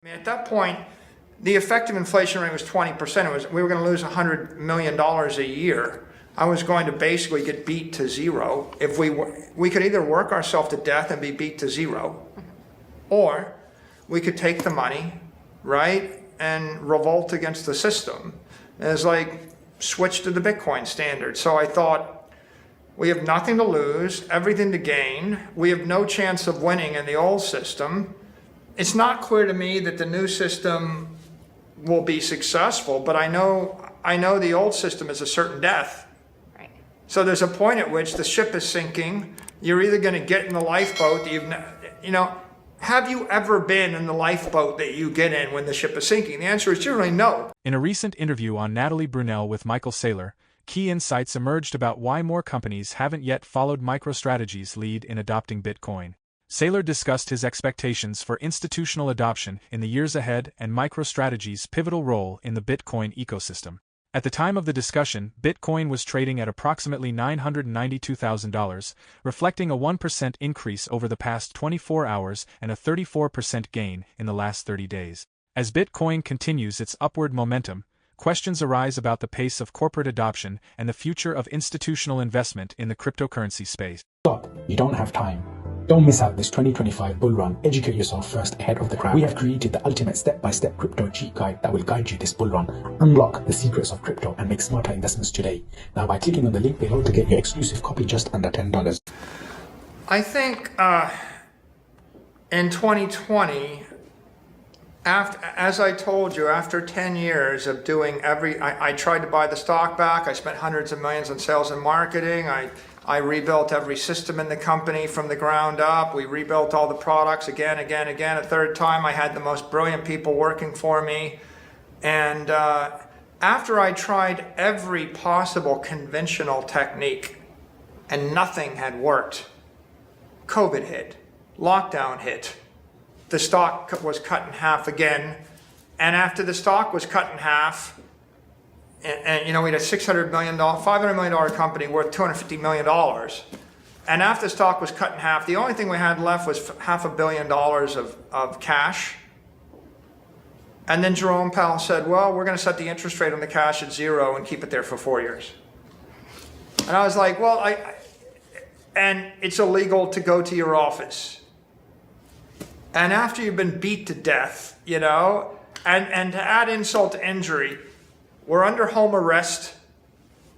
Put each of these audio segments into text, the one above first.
I mean, at that point, the effective inflation rate was 20%. We were going to lose $100 million a year. I was going to basically get beat to zero. If we could either work ourselves to death and be beat to zero, or we could take the money, right, and revolt against the system. And it's like switch to the Bitcoin standard. So I thought, we have nothing to lose, everything to gain. We have no chance of winning in the old system. It's not clear to me that the new system will be successful, but I know the old system is a certain death. Right. So there's a point at which the ship is sinking. You're either going to get in the lifeboat that have you ever been in the lifeboat that you get in when the ship is sinking? The answer is generally no. In a recent interview on Natalie Brunell with Michael Saylor, key insights emerged about why more companies haven't yet followed MicroStrategy's lead in adopting Bitcoin. Saylor discussed his expectations for institutional adoption in the years ahead and MicroStrategy's pivotal role in the Bitcoin ecosystem. At the time of the discussion, Bitcoin was trading at approximately $992,000, reflecting a 1% increase over the past 24 hours and a 34% gain in the last 30 days. As Bitcoin continues its upward momentum, questions arise about the pace of corporate adoption and the future of institutional investment in the cryptocurrency space. Stop. You don't have time. Don't miss out this 2025 bull run. Educate yourself first ahead of the crowd. We have created the ultimate step-by-step crypto cheat guide that will guide you this bull run. Unlock the secrets of crypto and make smarter investments today. Now by clicking on the link below to get your exclusive copy just under $10. I think in 2020, as I told you, after 10 years of doing I tried to buy the stock back. I spent hundreds of millions on sales and marketing. I rebuilt every system in the company from the ground up. We rebuilt all the products again. A third time, I had the most brilliant people working for me. And after I tried every possible conventional technique and nothing had worked, COVID hit, lockdown hit. The stock was cut in half again. And after the stock was cut in half, and we had a $500 million company worth $250 million. And after the stock was cut in half, the only thing we had left was $500 million of cash. And then Jerome Powell said, well, we're going to set the interest rate on the cash at 0 and keep it there for 4 years. And I was like, well, and it's illegal to go to your office. And after you've been beat to death, and to add insult to injury, we're under home arrest.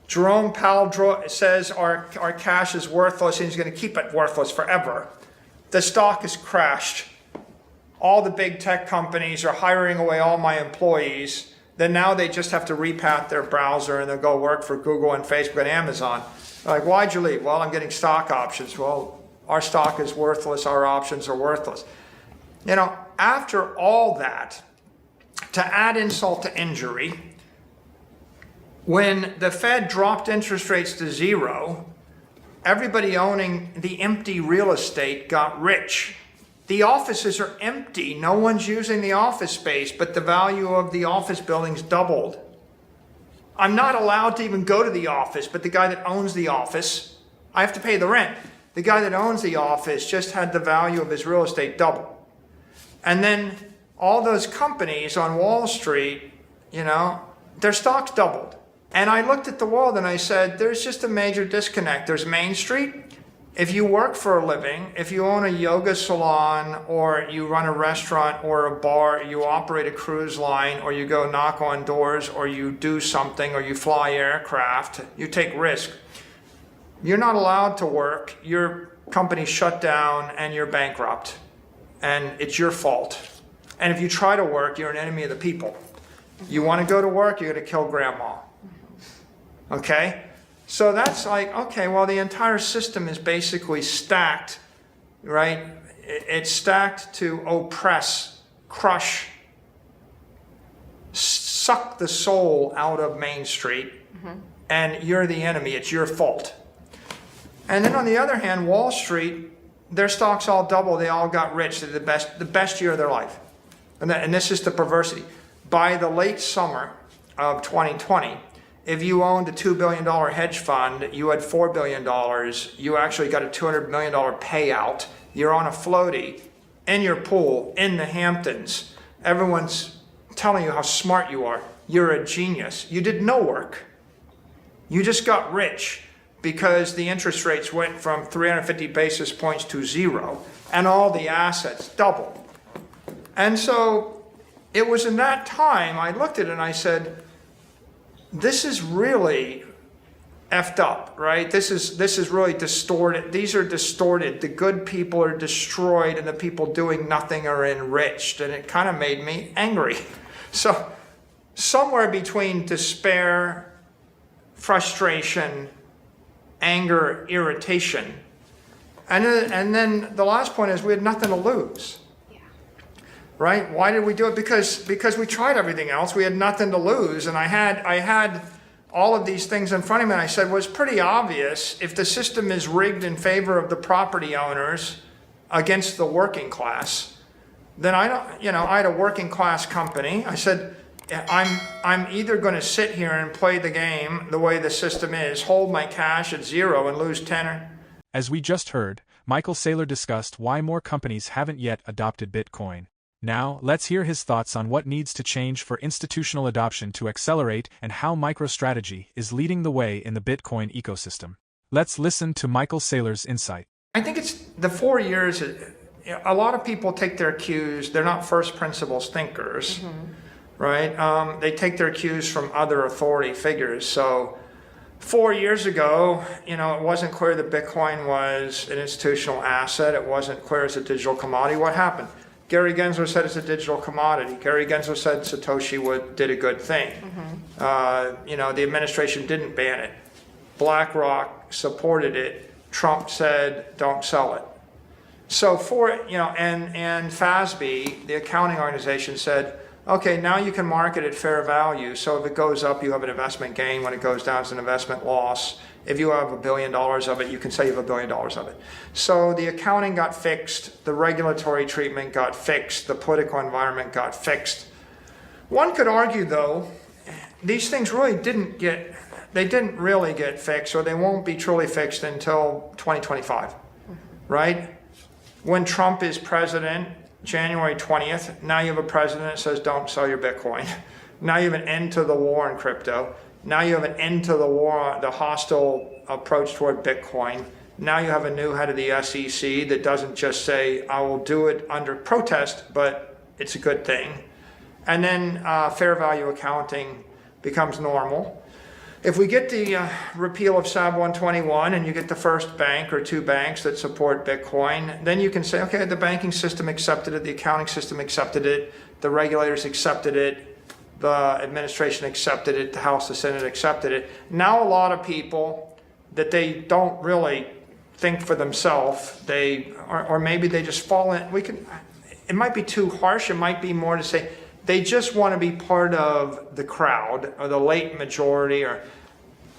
Jerome Powell says our cash is worthless and he's going to keep it worthless forever. The stock has crashed. All the big tech companies are hiring away all my employees. Then now they just have to repath their browser and they'll go work for Google and Facebook and Amazon. They're like, why'd you leave? Well, I'm getting stock options. Well, our stock is worthless. Our options are worthless. After all that, to add insult to injury, when the Fed dropped interest rates to 0, everybody owning the empty real estate got rich. The offices are empty. No one's using the office space, but the value of the office buildings doubled. I'm not allowed to even go to the office, but the guy that owns the office, I have to pay the rent. The guy that owns the office just had the value of his real estate double. And then all those companies on Wall Street, their stocks doubled. And I looked at the world and I said, there's just a major disconnect. There's Main Street. If you work for a living, if you own a yoga salon or you run a restaurant or a bar, you operate a cruise line or you go knock on doors or you do something or you fly aircraft, you take risk. You're not allowed to work. Your company's shut down and you're bankrupt. And it's your fault. And if you try to work, you're an enemy of the people. You want to go to work, you're going to kill grandma. Okay? So that's like, okay, well, the entire system is basically stacked, right? It's stacked to oppress, crush, suck the soul out of Main Street. And you're the enemy. It's your fault. And then on the other hand, Wall Street, their stocks all double. They all got rich. They're the best year of their life. And this is the perversity. By the late summer of 2020, if you owned a $2 billion hedge fund, you had $4 billion, you actually got a $200 million payout. You're on a floaty in your pool in the Hamptons. Everyone's telling you how smart you are. You're a genius. You did no work. You just got rich because the interest rates went from 350 basis points to 0 and all the assets doubled. And so it was in that time I looked at it and I said, this is really effed up, right? This is really distorted. These are distorted. The good people are destroyed and the people doing nothing are enriched. And it kind of made me angry. So somewhere between despair, frustration, anger, irritation. And then the last point is we had nothing to lose. Right? Why did we do it? Because we tried everything else. We had nothing to lose. And I had all of these things in front of me, and I said, well, it's pretty obvious if the system is rigged in favor of the property owners against the working class, then I had a working class company. I said, I'm either going to sit here and play the game the way the system is, hold my cash at 0 and lose 10 or... As we just heard, Michael Saylor discussed why more companies haven't yet adopted Bitcoin. Now, let's hear his thoughts on what needs to change for institutional adoption to accelerate and how MicroStrategy is leading the way in the Bitcoin ecosystem. Let's listen to Michael Saylor's insight. I think it's the 4 years, a lot of people take their cues, they're not first principles thinkers, right? They take their cues from other authority figures. So 4 years ago, it wasn't clear that Bitcoin was an institutional asset. It wasn't clear as a digital commodity. What happened? Gary Gensler said it's a digital commodity. Gary Gensler said Satoshi did a good thing. The administration didn't ban it. BlackRock supported it. Trump said, don't sell it. So and FASB, the accounting organization, said, okay, now you can market at fair value. So if it goes up, you have an investment gain. When it goes down, it's an investment loss. If you have $1 billion of it, you can say you have $1 billion of it. So the accounting got fixed, the regulatory treatment got fixed, the political environment got fixed. One could argue, though, these things really didn't really get fixed, or they won't be truly fixed until 2025, right? When Trump is president, January 20th, now you have a president that says don't sell your Bitcoin. Now you have an end to the war in crypto. Now you have an end to the war, the hostile approach toward Bitcoin. Now you have a new head of the SEC that doesn't just say, I will do it under protest, but it's a good thing. And then fair value accounting becomes normal. If we get the repeal of SAB 121 and you get the first bank or 2 banks that support Bitcoin, then you can say, okay, the banking system accepted it, the accounting system accepted it, the regulators accepted it, the administration accepted it, the House, the Senate accepted it. Now a lot of people that they don't really think for themselves, or maybe they just fall in, it might be too harsh, it might be more to say, they just want to be part of the crowd or the late majority, or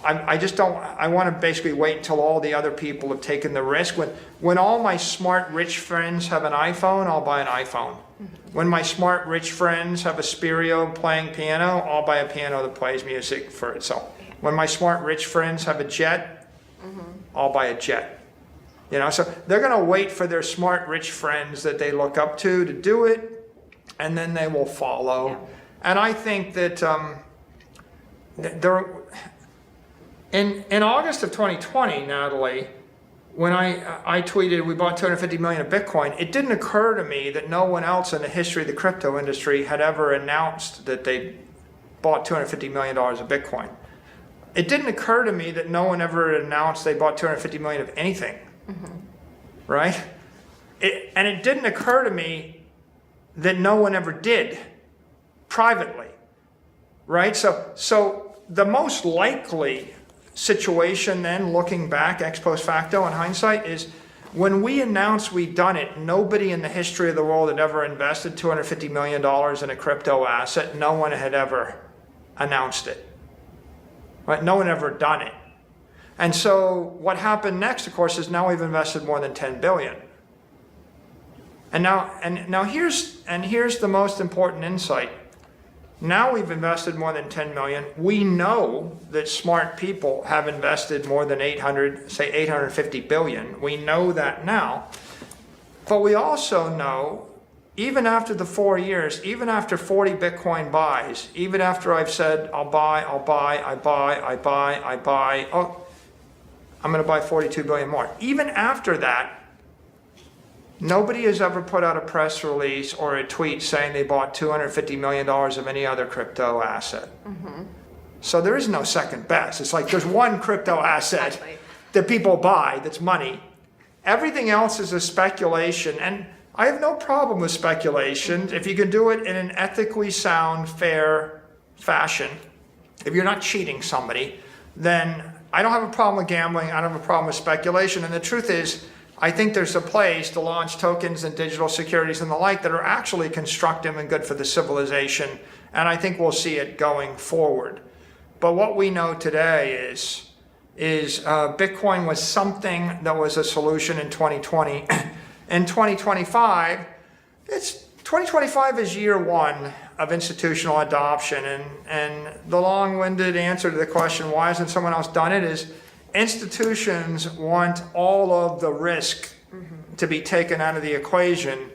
I want to basically wait until all the other people have taken the risk. When all my smart rich friends have an iPhone, I'll buy an iPhone. When my smart rich friends have a Spirio playing piano, I'll buy a piano that plays music for itself. When my smart rich friends have a jet, I'll buy a jet. So they're going to wait for their smart rich friends that they look up to do it, and then they will follow. Yeah. And I think that in August of 2020, Natalie, when I tweeted we bought 250 million of Bitcoin, it didn't occur to me that no one else in the history of the crypto industry had ever announced that they bought $250 million of Bitcoin. It didn't occur to me that no one ever announced they bought 250 million of anything, right? And it didn't occur to me that no one ever did privately, right? So the most likely situation then, looking back ex post facto in hindsight, is when we announced we'd done it, nobody in the history of the world had ever invested $250 million in a crypto asset. No one had ever announced it, right? No one ever done it. And so what happened next, of course, is now we've invested more than 10 billion. And now here's the most important insight. Now we've invested more than 10 million. We know that smart people have invested more than 850 billion. We know that now. But we also know, even after the 4 years, even after 40 Bitcoin buys, even after I've said, I buy, oh, I'm going to buy 42 billion more. Even after that, nobody has ever put out a press release or a tweet saying they bought $250 million of any other crypto asset. So there is no second best. It's like there's one crypto asset that people buy that's money. Everything else is a speculation. And I have no problem with speculation if you can do it in an ethically sound, fair fashion. If you're not cheating somebody, then I don't have a problem with gambling. I don't have a problem with speculation. And the truth is, I think there's a place to launch tokens and digital securities and the like that are actually constructive and good for the civilization. And I think we'll see it going forward. But what we know today is Bitcoin was something that was a solution in 2020. In 2025, 2025 is year one of institutional adoption. And the long-winded answer to the question, why hasn't someone else done it, is institutions want all of the risk to be taken out of the equation.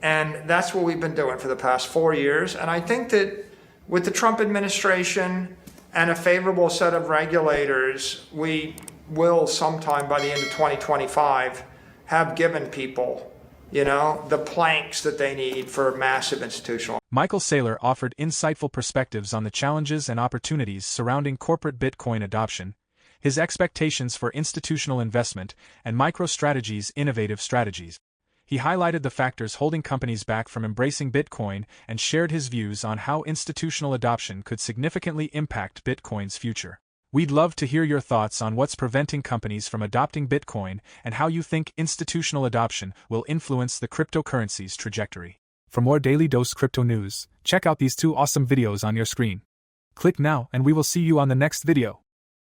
And that's what we've been doing for the past 4 years. And I think that with the Trump administration and a favorable set of regulators, we will sometime by the end of 2025 have given people, the planks that they need for massive institutional. Michael Saylor offered insightful perspectives on the challenges and opportunities surrounding corporate Bitcoin adoption, his expectations for institutional investment, and MicroStrategy's innovative strategies. He highlighted the factors holding companies back from embracing Bitcoin and shared his views on how institutional adoption could significantly impact Bitcoin's future. We'd love to hear your thoughts on what's preventing companies from adopting Bitcoin and how you think institutional adoption will influence the cryptocurrency's trajectory. For more Daily Dose Crypto News, check out these 2 awesome videos on your screen. Click now and we will see you on the next video.